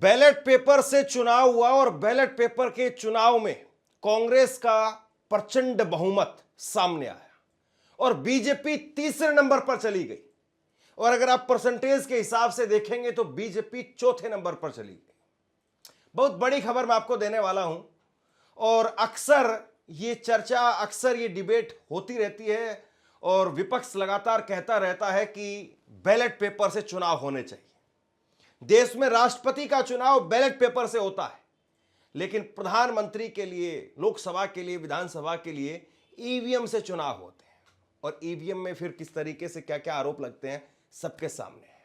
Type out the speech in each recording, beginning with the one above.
Ballot paper से चुनाव हुआ और बैलेट पेपर के चुनाव में कांग्रेस का प्रचंड बहुमत सामने आया और बीजेपी तीसरे नंबर पर चली गई। और अगर आप परसेंटेज के हिसाब से देखेंगे तो बीजेपी चौथे नंबर पर चली गई। बहुत बड़ी खबर मैं आपको देने वाला हूं और अक्सर ये चर्चा, अक्सर ये डिबेट होती रहती है और विपक्ष लगातार कहता रहता है कि बैलेट पेपर से चुनाव होने चाहिए। देश में राष्ट्रपति का चुनाव बैलेट पेपर से होता है, लेकिन प्रधानमंत्री के लिए, लोकसभा के लिए, विधानसभा के लिए ईवीएम से चुनाव होते हैं। और ईवीएम में फिर किस तरीके से क्या क्या आरोप लगते हैं सबके सामने है।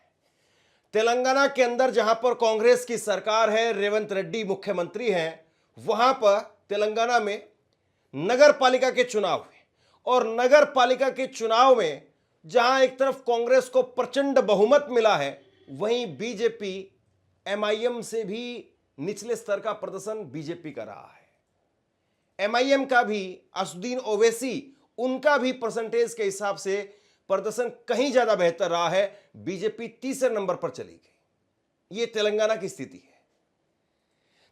तेलंगाना के अंदर जहां पर कांग्रेस की सरकार है, रेवंत रेड्डी मुख्यमंत्री हैं, वहां पर तेलंगाना में नगर पालिका के चुनाव हुए और नगर पालिका के चुनाव में जहां एक तरफ कांग्रेस को प्रचंड बहुमत मिला है, वहीं बीजेपी एमआईएम से भी निचले स्तर का प्रदर्शन बीजेपी कर रहा है। एमआईएम का भी, असदुद्दीन ओवैसी, उनका भी परसेंटेज के हिसाब से प्रदर्शन कहीं ज्यादा बेहतर रहा है। बीजेपी तीसरे नंबर पर चली गई। यह तेलंगाना की स्थिति है।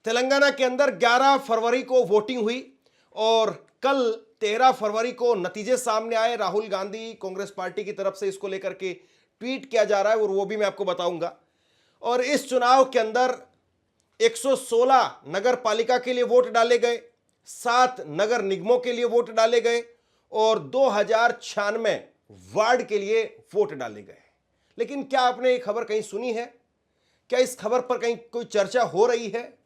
तेलंगाना के अंदर 11 फरवरी को वोटिंग हुई और कल 13 फरवरी को नतीजे सामने आए। राहुल गांधी कांग्रेस पार्टी की तरफ से इसको लेकर के ट्वीट किया जा रहा है और वो भी मैं आपको बताऊंगा। और इस चुनाव के अंदर 116 नगर पालिका के लिए वोट डाले गए, 7 नगर निगमों के लिए वोट डाले गए और 2096 वार्ड के लिए वोट डाले गए। लेकिन क्या आपने ये खबर कहीं सुनी है? क्या इस खबर पर कहीं कोई चर्चा हो रही है?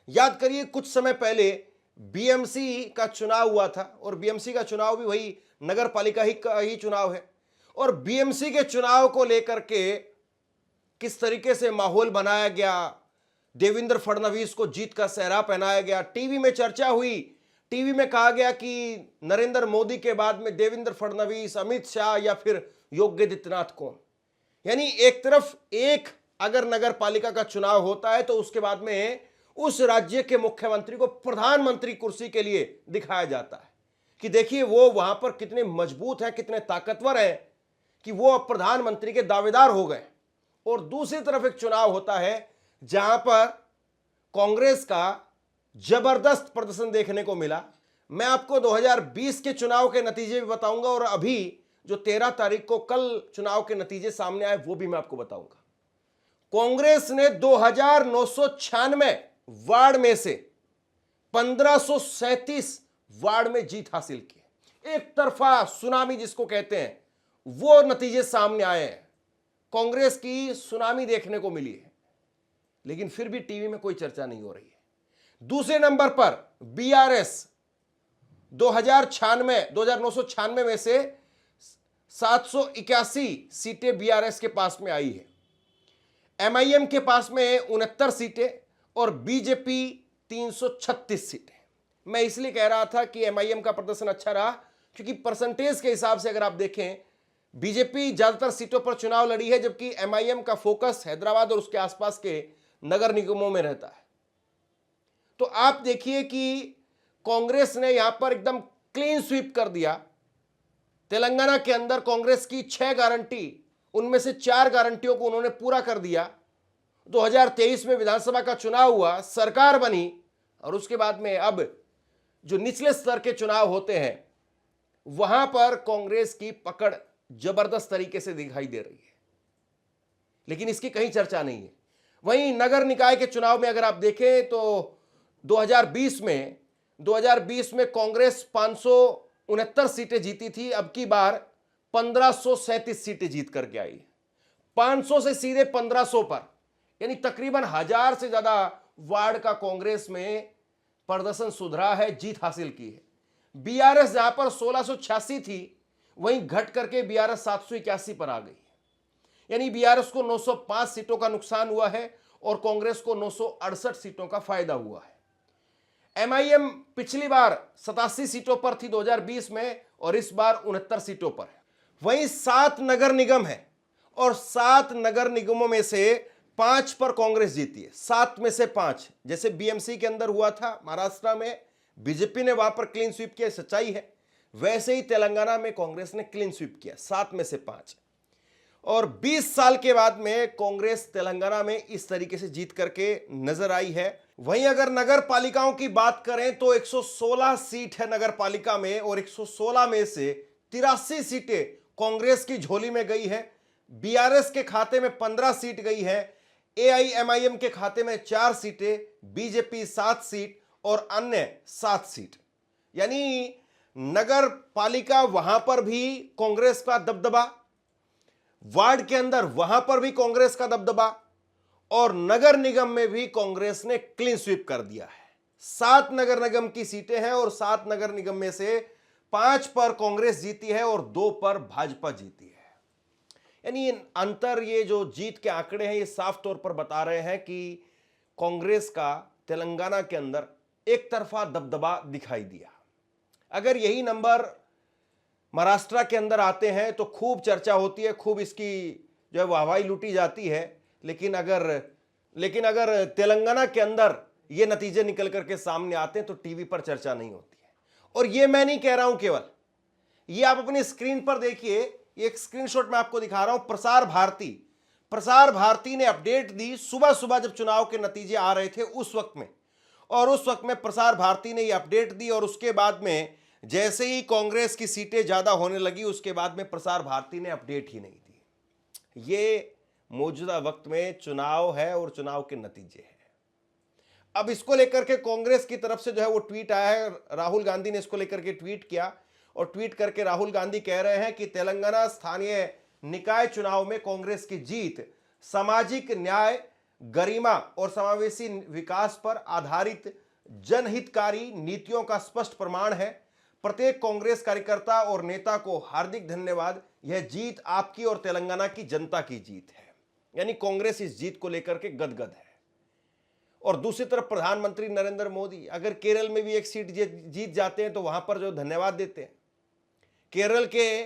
याद करिए, कुछ समय पहले बीएमसी का चुनाव हुआ था और बीएमसी का चुनाव भी वही नगर पालिका का ही चुनाव है। और बीएमसी के चुनाव को लेकर के किस तरीके से माहौल बनाया गया, देवेंद्र फडणवीस को जीत का सेहरा पहनाया गया, टीवी में चर्चा हुई। टीवी में कहा गया कि नरेंद्र मोदी के बाद में देवेंद्र फडणवीस, अमित शाह या फिर योगी आदित्यनाथ कौन। यानी एक तरफ अगर नगर पालिका का चुनाव होता है तो उसके बाद में उस राज्य के मुख्यमंत्री को प्रधानमंत्री कुर्सी के लिए दिखाया जाता है कि देखिए वो वहां पर कितने मजबूत हैं, कितने ताकतवर हैं कि वो अब प्रधानमंत्री के दावेदार हो गए। और दूसरी तरफ एक चुनाव होता है जहां पर कांग्रेस का जबरदस्त प्रदर्शन देखने को मिला। मैं आपको 2020 के चुनाव के नतीजे भी बताऊंगा और अभी जो 13 तारीख को कल चुनाव के नतीजे सामने आए वो भी मैं आपको बताऊंगा। कांग्रेस ने 2996 वार्ड में से 1537 वार्ड में जीत हासिल की। एक तरफा सुनामी जिसको कहते हैं, वो नतीजे सामने आए हैं। कांग्रेस की सुनामी देखने को मिली है, लेकिन फिर भी टीवी में कोई चर्चा नहीं हो रही है। दूसरे नंबर पर बीआरएस 2996 में से 781 सीटें बीआरएस के पास में आई है। एमआईएम के पास में 69 सीटें और बीजेपी 336 सीटें। मैं इसलिए कह रहा था कि एमआईएम का प्रदर्शन अच्छा रहा क्योंकि परसेंटेज के हिसाब से अगर आप देखें, बीजेपी ज्यादातर सीटों पर चुनाव लड़ी है, जबकि एमआईएम का फोकस हैदराबाद और उसके आसपास के नगर निगमों में रहता है। तो आप देखिए कि कांग्रेस ने यहां पर एकदम क्लीन स्वीप कर दिया। तेलंगाना के अंदर कांग्रेस की 6 गारंटी, उनमें से 4 गारंटियों को उन्होंने पूरा कर दिया। 2023 में विधानसभा का चुनाव हुआ, सरकार बनी और उसके बाद में अब जो निचले स्तर के चुनाव होते हैं वहां पर कांग्रेस की पकड़ जबरदस्त तरीके से दिखाई दे रही है, लेकिन इसकी कहीं चर्चा नहीं है। वहीं नगर निकाय के चुनाव में अगर आप देखें तो 2020 में कांग्रेस 569 सीटें जीती थी, अब की बार 1537 सीटें जीत करके आई है। 500 से सीधे 1500 पर, यानी तकरीबन 1000 से ज्यादा वार्ड का कांग्रेस में प्रदर्शन सुधरा है, जीत हासिल की है। बीआरएस जहां पर 1686 थी, वहीं घट करके बीआरएस 781 पर आ गई है। यानी बीआरएस को 905 सीटों का नुकसान हुआ है और कांग्रेस को 968 सीटों का फायदा हुआ है। एमआईएम पिछली बार 87 सीटों पर थी 2020 में और इस बार 69 सीटों पर है। वहीं 7 नगर निगम है और 7 नगर निगमों में से 5 पर कांग्रेस जीती है। 7 में से 5, जैसे बीएमसी के अंदर हुआ था महाराष्ट्र में, बीजेपी ने वहां पर क्लीन स्वीप किया, सच्चाई है। वैसे ही तेलंगाना में कांग्रेस ने क्लीन स्वीप किया, 7 में से 5। और 20 साल के बाद में कांग्रेस तेलंगाना में इस तरीके से जीत करके नजर आई है। वहीं अगर नगर पालिकाओं की बात करें तो 116 सीट है नगर पालिका में और 116 में से 83 सीटें कांग्रेस की झोली में गई है। बीआरएस के खाते में 15 सीट गई है, एआईएमआईएम के खाते में 4 सीटें, बीजेपी 7 सीट और अन्य 7 सीट। यानी नगर पालिका वहां पर भी कांग्रेस का दबदबा, वार्ड के अंदर वहां पर भी कांग्रेस का दबदबा और नगर निगम में भी कांग्रेस ने क्लीन स्वीप कर दिया है। 7 नगर निगम की सीटें हैं और 7 नगर निगम में से 5 पर कांग्रेस जीती है और 2 पर भाजपा जीती है। यानी अंतर, ये जो जीत के आंकड़े हैं ये साफ तौर पर बता रहे हैं कि कांग्रेस का तेलंगाना के अंदर एक तरफा दबदबा दिखाई दिया। अगर यही नंबर महाराष्ट्र के अंदर आते हैं तो खूब चर्चा होती है, खूब इसकी जो है वाहवाही लूटी जाती है। लेकिन अगर तेलंगाना के अंदर ये नतीजे निकल करके सामने आते हैं तो टीवी पर चर्चा नहीं होती है। और ये मैं नहीं कह रहा हूं, केवल ये आप अपनी स्क्रीन पर देखिए, एक स्क्रीनशॉट मैं आपको दिखा रहा हूं। प्रसार भारती ने अपडेट दी सुबह सुबह जब चुनाव के नतीजे आ रहे थे उस वक्त में, और उस वक्त में प्रसार भारती ने ये अपडेट दी और उसके बाद में जैसे ही कांग्रेस की सीटें ज्यादा होने लगी उसके बाद में प्रसार भारती ने अपडेट ही नहीं दी। ये मौजूदा वक्त में चुनाव है और चुनाव के नतीजे हैं। अब इसको लेकर के कांग्रेस की तरफ से जो है वो ट्वीट आया है, राहुल गांधी ने इसको लेकर के ट्वीट किया और ट्वीट करके राहुल गांधी कह रहे हैं कि तेलंगाना स्थानीय निकाय चुनाव में कांग्रेस की जीत सामाजिक न्याय, गरिमा और समावेशी विकास पर आधारित जनहितकारी नीतियों का स्पष्ट प्रमाण है। प्रत्येक कांग्रेस कार्यकर्ता और नेता को हार्दिक धन्यवाद। यह जीत आपकी और तेलंगाना की जनता की जीत है। यानी कांग्रेस इस जीत को लेकर के गदगद है। और दूसरी तरफ प्रधानमंत्री नरेंद्र मोदी अगर केरल में भी एक सीट जीत जाते हैं तो वहां पर जो धन्यवाद देते हैं, केरल के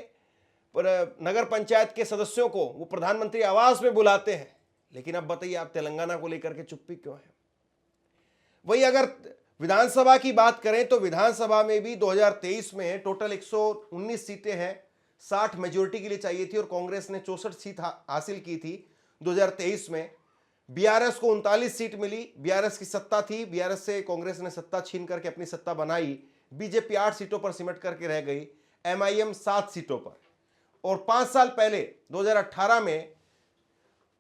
नगर पंचायत के सदस्यों को वो प्रधानमंत्री आवास में बुलाते हैं। लेकिन अब बताइए आप तेलंगाना को लेकर के चुप्पी क्यों है? वही अगर विधानसभा की बात करें तो विधानसभा में भी 2023 में टोटल 119 सीटें हैं, 60 मेजोरिटी के लिए चाहिए थी और कांग्रेस ने 64 सीट हासिल की थी 2023 में। बीआरएस को 39 सीट मिली, बीआरएस की सत्ता थी, बीआरएस से कांग्रेस ने सत्ता छीन करके अपनी सत्ता बनाई। बीजेपी 8 सीटों पर सिमट करके रह गई, एमआईएम 7 सीटों पर। और 5 साल पहले 2018 में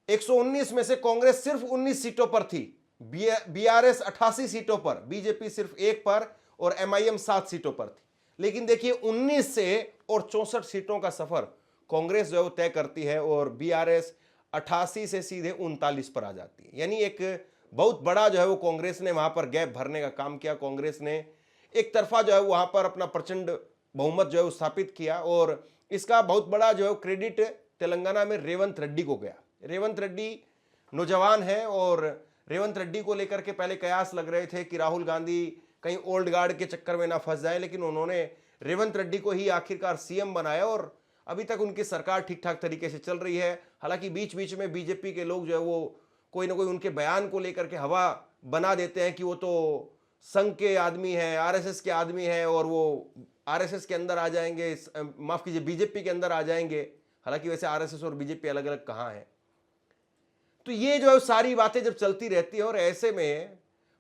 119 में से कांग्रेस सिर्फ 19 सीटों पर थी, बीआरएस 88 सीटों पर, बीजेपी सिर्फ 1 पर और एमआईएम 7 सीटों पर थी। लेकिन देखिए 19 से और 64 सीटों का सफर कांग्रेस जो है तय करती है और बीआरएस 88 से सीधे 39 पर आ जाती है। यानी एक बहुत बड़ा जो है वो कांग्रेस ने वहां पर गैप भरने का काम किया। कांग्रेस ने एक तरफा जो है वहां पर अपना प्रचंड बहुमत जो है स्थापित किया और इसका बहुत बड़ा जो है क्रेडिट तेलंगाना में रेवंत रेड्डी को गया। रेवंत रेड्डी नौजवान है और रेवंत रेड्डी को लेकर के पहले कयास लग रहे थे कि राहुल गांधी कहीं ओल्ड गार्ड के चक्कर में ना फंस जाए, लेकिन उन्होंने रेवंत रेड्डी को ही आखिरकार सीएम बनाया और अभी तक उनकी सरकार ठीक ठाक तरीके से चल रही है। हालांकि बीच बीच में बीजेपी के लोग जो है वो कोई ना कोई उनके बयान को लेकर के हवा बना देते हैं कि वो तो संघ के आदमी हैं, आरएसएस के आदमी हैं और वो आरएसएस के अंदर आ जाएंगे, माफ कीजिए बीजेपी के अंदर आ जाएंगे। हालांकि वैसे आरएसएस और बीजेपी अलग अलग कहाँ है। तो ये जो है सारी बातें जब चलती रहती है और ऐसे में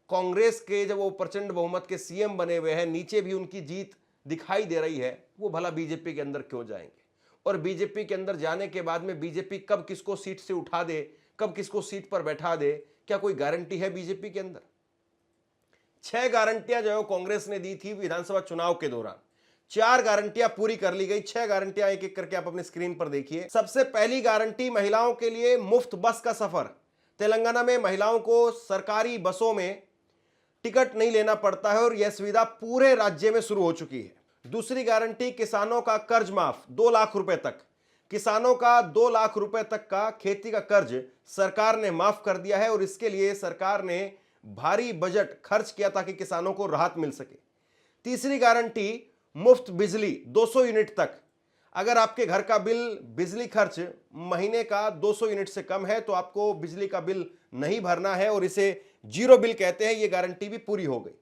कांग्रेस के जब वो प्रचंड बहुमत के सीएम बने हुए हैं, नीचे भी उनकी जीत दिखाई दे रही है, वो भला बीजेपी के अंदर क्यों जाएंगे? और बीजेपी के अंदर जाने के बाद में बीजेपी कब किसको सीट से उठा दे, कब किसको सीट पर बैठा दे, क्या कोई गारंटी है बीजेपी के अंदर? 6 गारंटियां जो है कांग्रेस ने दी थी विधानसभा चुनाव के दौरान, 4 गारंटियां पूरी कर ली गई। 6 गारंटियां एक एक करके आप अपनी स्क्रीन पर देखिए। सबसे पहली गारंटी महिलाओं के लिए मुफ्त बस का सफर। तेलंगाना में महिलाओं को सरकारी बसों में टिकट नहीं लेना पड़ता है और यह सुविधा पूरे राज्य में शुरू हो चुकी है। दूसरी गारंटी किसानों का कर्ज माफ 2 लाख रुपए तक। किसानों का 2 लाख रुपए तक का खेती का कर्ज सरकार ने माफ कर दिया है और इसके लिए सरकार ने भारी बजट खर्च किया ताकि किसानों को राहत मिल सके। तीसरी गारंटी मुफ्त बिजली 200 यूनिट तक। अगर आपके घर का बिल बिजली खर्च महीने का 200 यूनिट से कम है तो आपको बिजली का बिल नहीं भरना है और इसे जीरो बिल कहते हैं। यह गारंटी भी पूरी हो गई।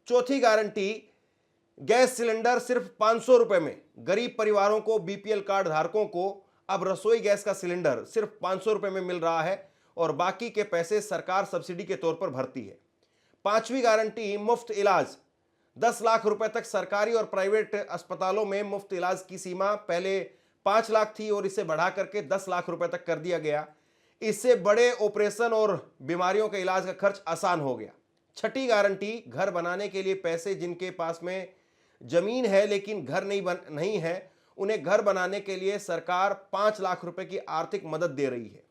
चौथी गारंटी गैस सिलेंडर सिर्फ 500 रुपए में गरीब परिवारों को, बीपीएल कार्ड धारकों को अब रसोई गैस का सिलेंडर सिर्फ 500 रुपए में मिल रहा है और बाकी के पैसे सरकार सब्सिडी के तौर पर भरती है। 5वीं गारंटी मुफ्त इलाज। 10 लाख रुपए तक सरकारी और प्राइवेट अस्पतालों में मुफ्त इलाज की सीमा पहले 5 लाख थी और इसे बढ़ा करके 10 लाख रुपए तक कर दिया गया। इससे बड़े ऑपरेशन और बीमारियों के इलाज का खर्च आसान हो गया। 6ठी गारंटी, घर बनाने के लिए पैसे। जिनके पास में जमीन है लेकिन घर नहीं है, उन्हें घर बनाने के लिए सरकार 5 लाख रुपए की आर्थिक मदद दे रही है।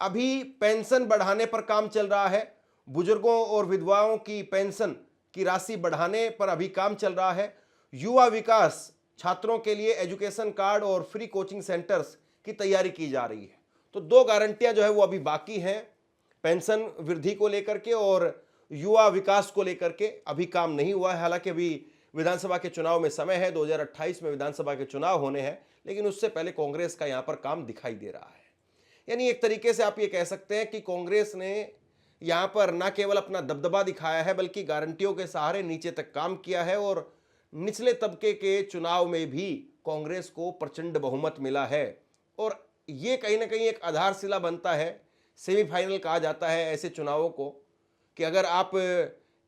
अभी पेंशन बढ़ाने पर काम चल रहा है। बुजुर्गों और विधवाओं की पेंशन की राशि बढ़ाने पर अभी काम चल रहा है। युवा विकास, छात्रों के लिए एजुकेशन कार्ड और फ्री कोचिंग सेंटर्स की तैयारी की जा रही है। तो 2 गारंटियां जो है वो अभी बाकी हैं, पेंशन वृद्धि को लेकर के और युवा विकास को लेकर के अभी काम नहीं हुआ है। हालांकि अभी विधानसभा के चुनाव में समय है, 2028 में विधानसभा के चुनाव होने हैं, लेकिन उससे पहले कांग्रेस का यहां पर काम दिखाई दे रहा है। यानी एक तरीके से आप ये कह सकते हैं कि कांग्रेस ने यहां पर न केवल अपना दबदबा दिखाया है बल्कि गारंटियों के सहारे नीचे तक काम किया है और निचले तबके के चुनाव में भी कांग्रेस को प्रचंड बहुमत मिला है। और ये कहीं ना कहीं एक आधारशिला बनता है, सेमीफाइनल कहा जाता है ऐसे चुनावों को, कि अगर आप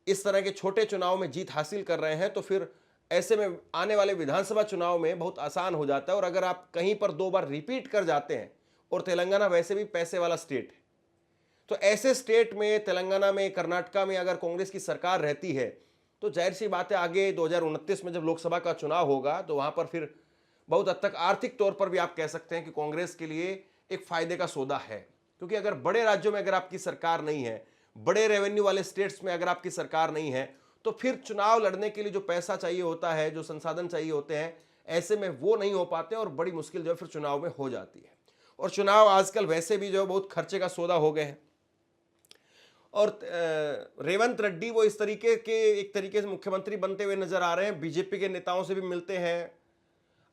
इस तरह के छोटे चुनाव में जीत हासिल कर रहे हैं तो फिर ऐसे में आने वाले विधानसभा चुनाव में बहुत आसान हो जाता है। और अगर आप कहीं पर 2 बार रिपीट कर जाते हैं, और तेलंगाना वैसे भी पैसे वाला स्टेट है, तो ऐसे स्टेट में, तेलंगाना में, कर्नाटका में अगर कांग्रेस की सरकार रहती है तो जाहिर सी बात है आगे 2029 में जब लोकसभा का चुनाव होगा तो वहां पर फिर बहुत हद तक आर्थिक तौर पर भी आप कह सकते हैं कि कांग्रेस के लिए एक फायदे का सौदा है। क्योंकि अगर बड़े राज्यों में अगर आपकी सरकार नहीं है, बड़े रेवेन्यू वाले स्टेट्स में अगर आपकी सरकार नहीं है, तो फिर चुनाव लड़ने के लिए जो पैसा चाहिए होता है, जो संसाधन चाहिए होते हैं, ऐसे में वो नहीं हो पाते और बड़ी मुश्किल जो है फिर चुनाव में हो जाती है। और चुनाव आजकल वैसे भी जो है बहुत खर्चे का सौदा हो गए हैं। और रेवंत रेड्डी वो इस तरीके के एक तरीके से मुख्यमंत्री बनते हुए नजर आ रहे हैं। बीजेपी के नेताओं से भी मिलते हैं,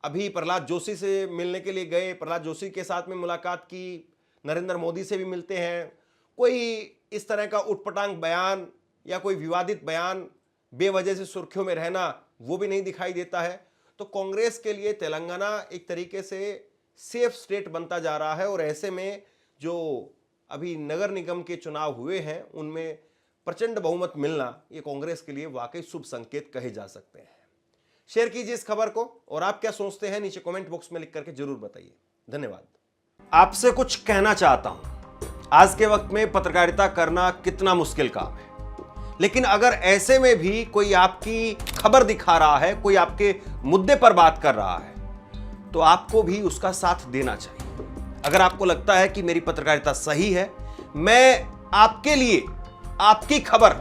अभी प्रहलाद जोशी से मिलने के लिए गए, प्रहलाद जोशी के साथ में मुलाकात की, नरेंद्र मोदी से भी मिलते हैं। कोई इस तरह का उटपटांग बयान या कोई विवादित बयान, बेवजह से सुर्खियों में रहना, वो भी नहीं दिखाई देता है। तो कांग्रेस के लिए तेलंगाना एक तरीके से सेफ स्टेट बनता जा रहा है। और ऐसे में जो अभी नगर निगम के चुनाव हुए हैं उनमें प्रचंड बहुमत मिलना ये कांग्रेस के लिए वाकई शुभ संकेत कहे जा सकते हैं। शेयर कीजिए इस खबर को और आप क्या सोचते हैं नीचे कमेंट बॉक्स में लिख करके जरूर बताइए। धन्यवाद। आपसे कुछ कहना चाहता हूं, आज के वक्त में पत्रकारिता करना कितना मुश्किल काम है, लेकिन अगर ऐसे में भी कोई आपकी खबर दिखा रहा है, कोई आपके मुद्दे पर बात कर रहा है, तो आपको भी उसका साथ देना चाहिए। अगर आपको लगता है कि मेरी पत्रकारिता सही है, मैं आपके लिए आपकी खबर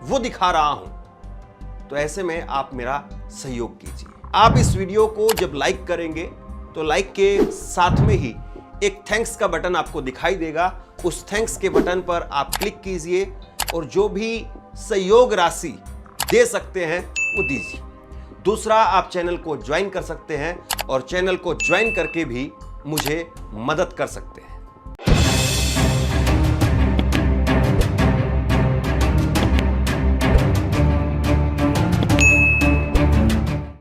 वो दिखा रहा हूं, तो ऐसे में आप मेरा सहयोग कीजिए। आप इस वीडियो को जब लाइक करेंगे तो लाइक के साथ में ही एक थैंक्स का बटन आपको दिखाई देगा। उस थैंक्स के बटन पर आप क्लिक कीजिए और जो भी सहयोग राशि दे सकते हैं वो दीजिए। दूसरा, आप चैनल को ज्वाइन कर सकते हैं और चैनल को ज्वाइन करके भी मुझे मदद कर सकते हैं।